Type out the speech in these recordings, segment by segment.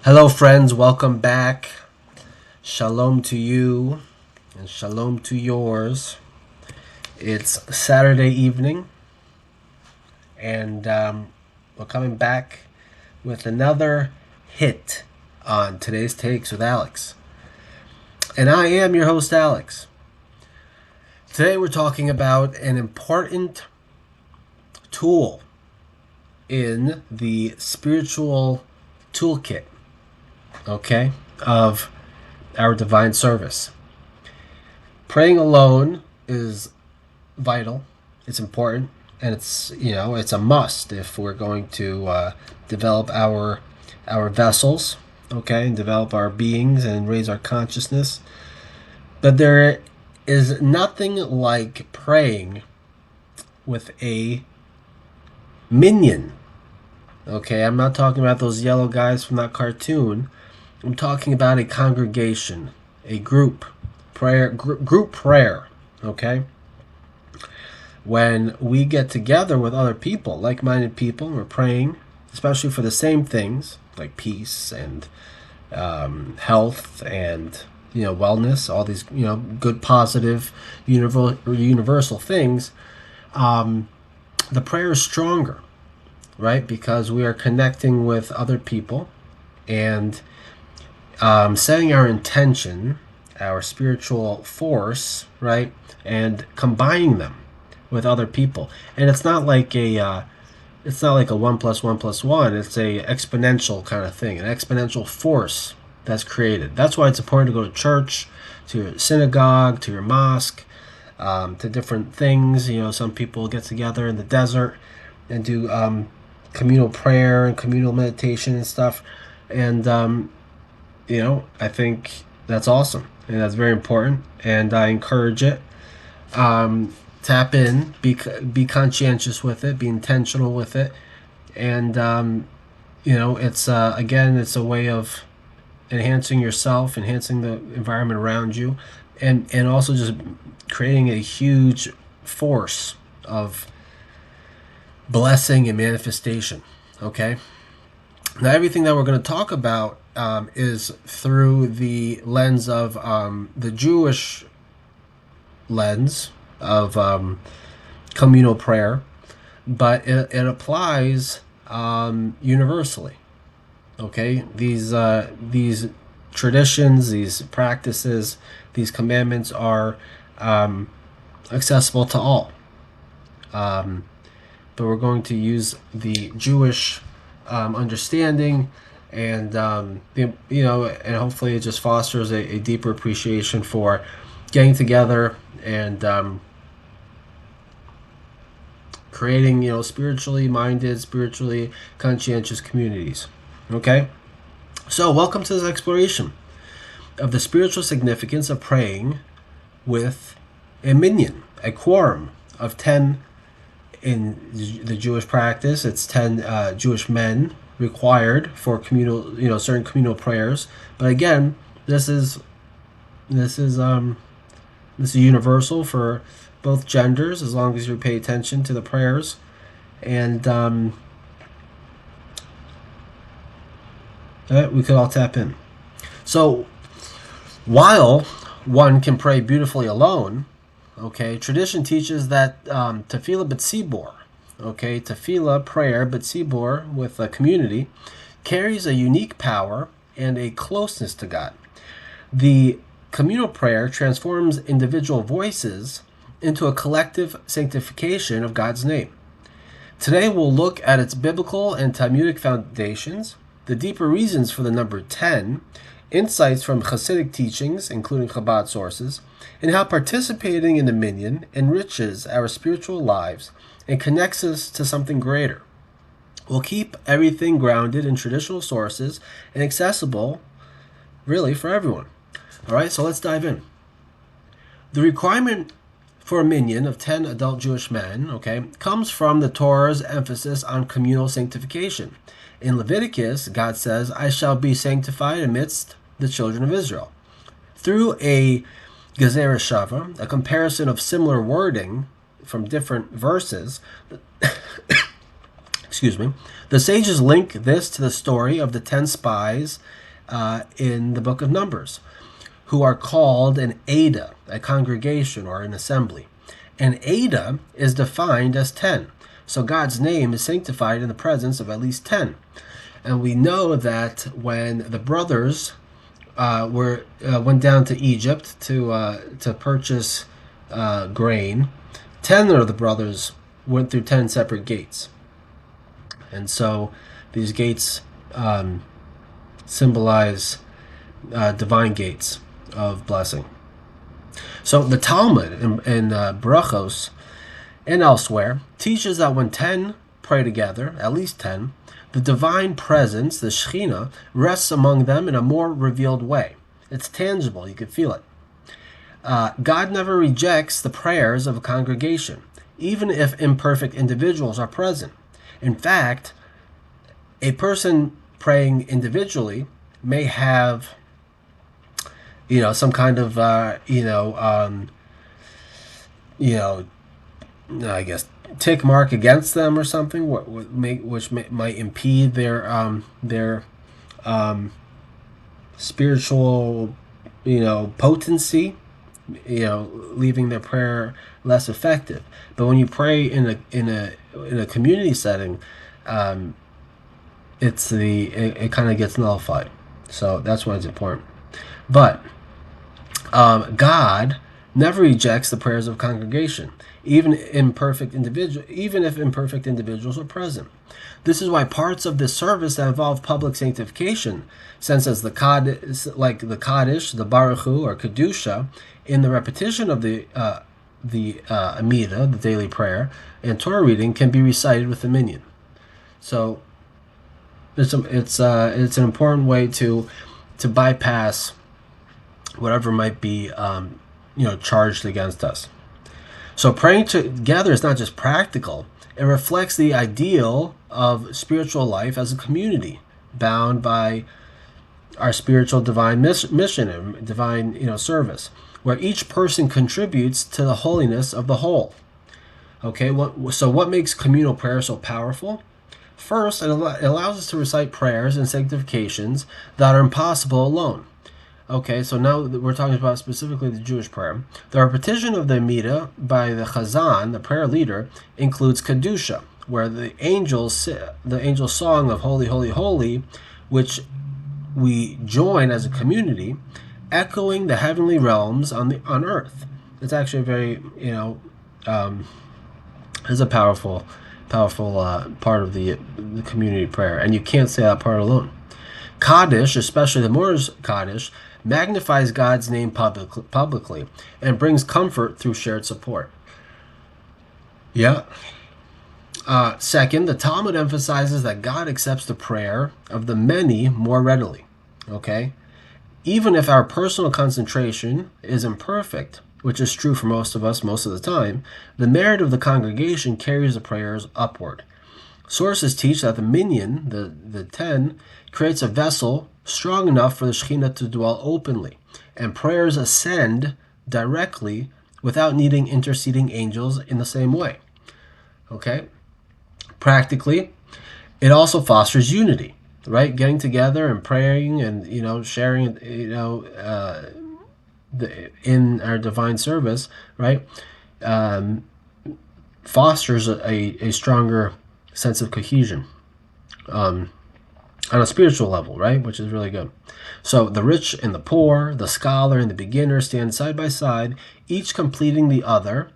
Hello, friends. Welcome back. Shalom to you and shalom to yours. It's Saturday evening, and we're coming back with another hit on today's Takes with Alex. And I am your host, Alex. Today, we're talking about an important tool in the spiritual toolkit, okay, of our divine service. Praying alone is vital. It's important, and it's a must if we're going to develop our vessels, okay, and develop our beings and raise our consciousness. But there is nothing like praying with a minion. Okay, I'm not talking about those yellow guys from that cartoon. I'm talking about a congregation, a group prayer, group prayer. Okay, when we get together with other people, like-minded people, and we're praying, especially for the same things like peace and health and wellness, all these good, positive, universal things. The prayer is stronger, right? Because we are connecting with other people and setting our intention, our spiritual force, right, and combining them with other people. And it's not like a 1+1+1. It's a exponential kind of thing, an exponential force that's created. That's why it's important to go to church, to your synagogue, to your mosque, to different things. Some people get together in the desert and do communal prayer and communal meditation and stuff. And I think that's awesome, and that's very important, and I encourage it. Tap in, be conscientious with it, be intentional with it, and it's again, it's a way of enhancing yourself, enhancing the environment around you, and also just creating a huge force of blessing and manifestation. Okay, now everything that we're going to talk about is through the lens of the Jewish lens of communal prayer, but it applies universally. Okay, these traditions, these practices, these commandments are accessible to all. But we're going to use the Jewish understanding, and and hopefully it just fosters a deeper appreciation for getting together and creating spiritually minded, spiritually conscientious communities. Okay, so welcome to this exploration of the spiritual significance of praying with a minyan, a quorum of 10. In the Jewish practice, it's 10 Jewish men required for communal, certain communal prayers. But again, this is universal for both genders, as long as you pay attention to the prayers, and we could all tap in. So while one can pray beautifully alone, okay, tradition teaches that tefillah b'tzibor, okay, tefillah, prayer, b'tzibor, with a community, carries a unique power and a closeness to God. The communal prayer transforms individual voices into a collective sanctification of God's name. Today we'll look at its biblical and Talmudic foundations, the deeper reasons for the number 10, insights from Hasidic teachings, including Chabad sources, and how participating in the minyan enriches our spiritual lives and connects us to something greater. We'll keep everything grounded in traditional sources and accessible, really, for everyone. All right, so let's dive in. The requirement for a minyan of 10 adult Jewish men, okay, comes from the Torah's emphasis on communal sanctification. In Leviticus, God says, "I shall be sanctified amidst the children of Israel." Through a Gezerah Shava, a comparison of similar wording from different verses, Excuse me. The sages link this to the story of the 10 spies in the book of Numbers, who are called an Ada, a congregation or an assembly. An Ada is defined as 10. So God's name is sanctified in the presence of at least 10. And we know that when the brothers went down to Egypt to purchase grain, 10 of the brothers went through 10 separate gates. And so these gates symbolize divine gates of blessing. So the Talmud in Brachos and elsewhere teaches that when 10 pray together, at least 10, the divine presence, the Shekhinah, rests among them in a more revealed way. It's tangible, you can feel it. God never rejects the prayers of a congregation, even if imperfect individuals are present. In fact, a person praying individually may have, some kind of, I guess, tick mark against them or something, which might impede their spiritual, potency, leaving their prayer less effective. But when you pray in a community setting, it kind of gets nullified. So that's why it's important. But God never rejects the prayers of congregation, even if imperfect individuals are present. This is why parts of this service that involve public sanctification, such as the Kaddish, the Baruch Hu, or Kedusha, in the repetition of the Amida, the daily prayer, and Torah reading, can be recited with the minyan. So it's an important way to bypass whatever might be charged against us. So praying together is not just practical; it reflects the ideal of spiritual life as a community, bound by our spiritual divine mission and divine service, where each person contributes to the holiness of the whole. Okay, so what makes communal prayer so powerful? First, it allows us to recite prayers and sanctifications that are impossible alone. Okay, so now we're talking about specifically the Jewish prayer. The repetition of the Amida by the Chazan, the prayer leader, includes Kedusha, where the angels song of Holy, Holy, Holy, which we join as a community, echoing the heavenly realms on earth. It's actually a very, is a powerful part of the community prayer, and you can't say that part alone. Kaddish, especially the Moorish Kaddish, magnifies God's name publicly and brings comfort through shared support. Yeah. Second, the Talmud emphasizes that God accepts the prayer of the many more readily. Okay? Even if our personal concentration is imperfect, which is true for most of us most of the time, the merit of the congregation carries the prayers upward. Sources teach that the minyan, the 10, creates a vessel strong enough for the Shekhinah to dwell openly, and prayers ascend directly without needing interceding angels in the same way. Okay? Practically, it also fosters unity, right? Getting together and praying and, sharing, in our divine service, right? Fosters a stronger sense of cohesion. On a spiritual level, right? Which is really good. So the rich and the poor, the scholar and the beginner stand side by side, each completing the other,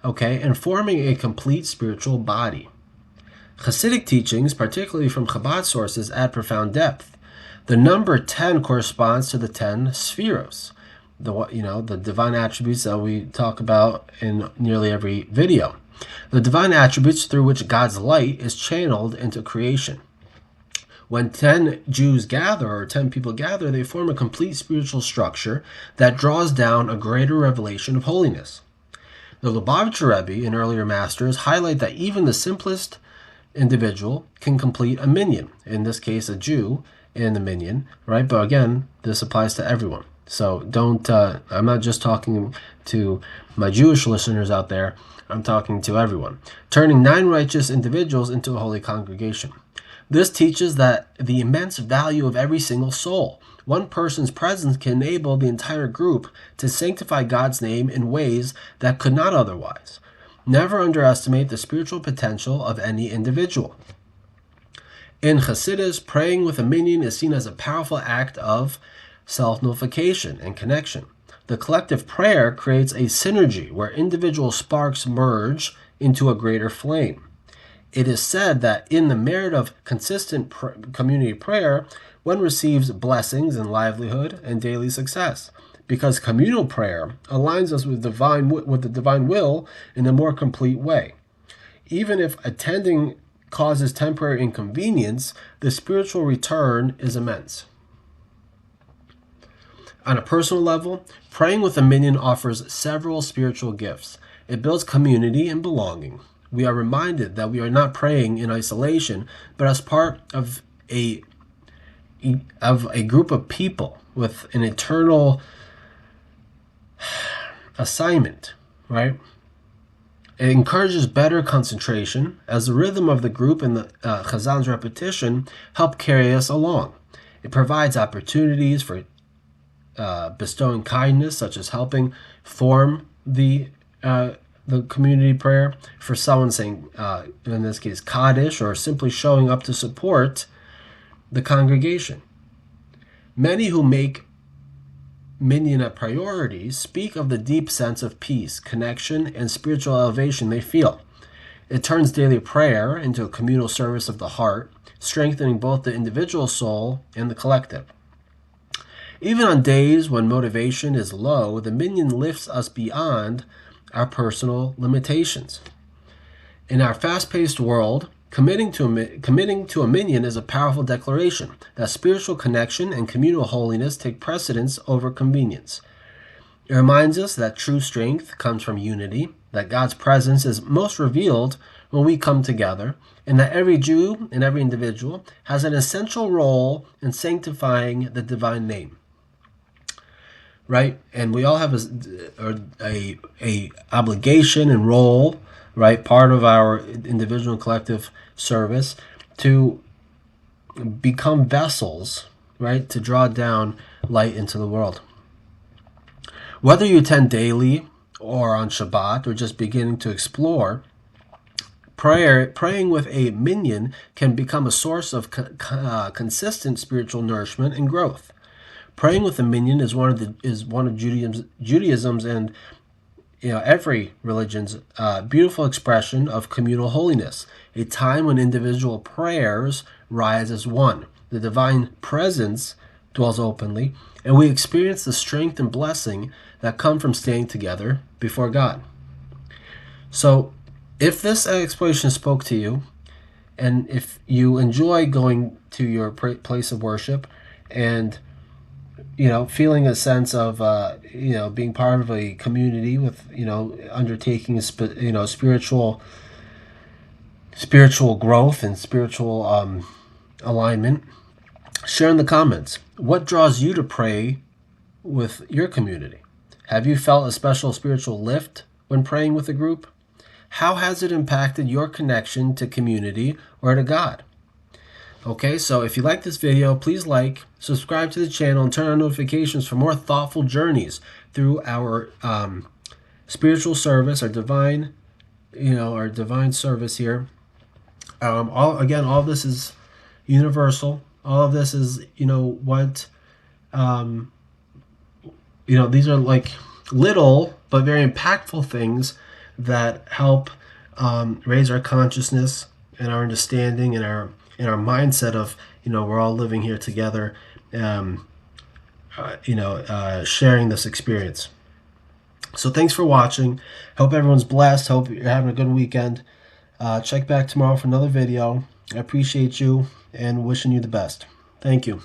okay, and forming a complete spiritual body. Hasidic teachings, particularly from Chabad sources, add profound depth. The number 10 corresponds to the 10 spheros, the divine attributes that we talk about in nearly every video. The divine attributes through which God's light is channeled into creation. When 10 Jews gather, or 10 people gather, they form a complete spiritual structure that draws down a greater revelation of holiness. The Lubavitcher Rebbe and earlier masters highlight that even the simplest individual can complete a minyan, in this case a Jew in the minyan, right? But again, this applies to everyone. So don't, I'm not just talking to my Jewish listeners out there, I'm talking to everyone. Turning 9 righteous individuals into a holy congregation. This teaches that the immense value of every single soul. One person's presence can enable the entire group to sanctify God's name in ways that could not otherwise. Never underestimate the spiritual potential of any individual. In Hasidus, praying with a minyan is seen as a powerful act of self-nullification and connection. The collective prayer creates a synergy where individual sparks merge into a greater flame. It is said that in the merit of consistent community prayer, one receives blessings in livelihood and daily success, because communal prayer aligns us with the divine will in a more complete way. Even if attending causes temporary inconvenience, the spiritual return is immense. On a personal level, praying with a minyan offers several spiritual gifts. It builds community and belonging. We are reminded that we are not praying in isolation, but as part of a group of people with an eternal assignment, right? It encourages better concentration, as the rhythm of the group and the Chazan's repetition help carry us along. It provides opportunities for bestowing kindness, such as helping form the community prayer, for someone saying, in this case, Kaddish, or simply showing up to support the congregation. Many who make minyan a priority speak of the deep sense of peace, connection, and spiritual elevation they feel. It turns daily prayer into a communal service of the heart, strengthening both the individual soul and the collective. Even on days when motivation is low, the minyan lifts us beyond our personal limitations. In our fast-paced world, committing to a minyan is a powerful declaration that spiritual connection and communal holiness take precedence over convenience. It reminds us that true strength comes from unity, that God's presence is most revealed when we come together, and that every Jew and every individual has an essential role in sanctifying the divine name. Right? And we all have a obligation and role, right? Part of our individual and collective service to become vessels, right? To draw down light into the world. Whether you attend daily or on Shabbat or just beginning to explore, praying with a minyan can become a source of consistent spiritual nourishment and growth. Praying with a minyan is one of Judaism's and every religion's beautiful expression of communal holiness, a time when individual prayers rise as one. The divine presence dwells openly, and we experience the strength and blessing that come from staying together before God. So, if this explanation spoke to you, and if you enjoy going to your place of worship and feeling a sense of, being part of a community with, undertaking spiritual growth and spiritual alignment, share in the comments. What draws you to pray with your community? Have you felt a special spiritual lift when praying with a group? How has it impacted your connection to community or to God? Okay, so if you like this video, please like, subscribe to the channel, and turn on notifications for more thoughtful journeys through our spiritual service, our divine service here. All of this is universal. All of this is, these are like little but very impactful things that help raise our consciousness and our understanding and our mindset of, we're all living here together, sharing this experience. So thanks for watching. Hope everyone's blessed. Hope you're having a good weekend. Check back tomorrow for another video. I appreciate you and wishing you the best. Thank you.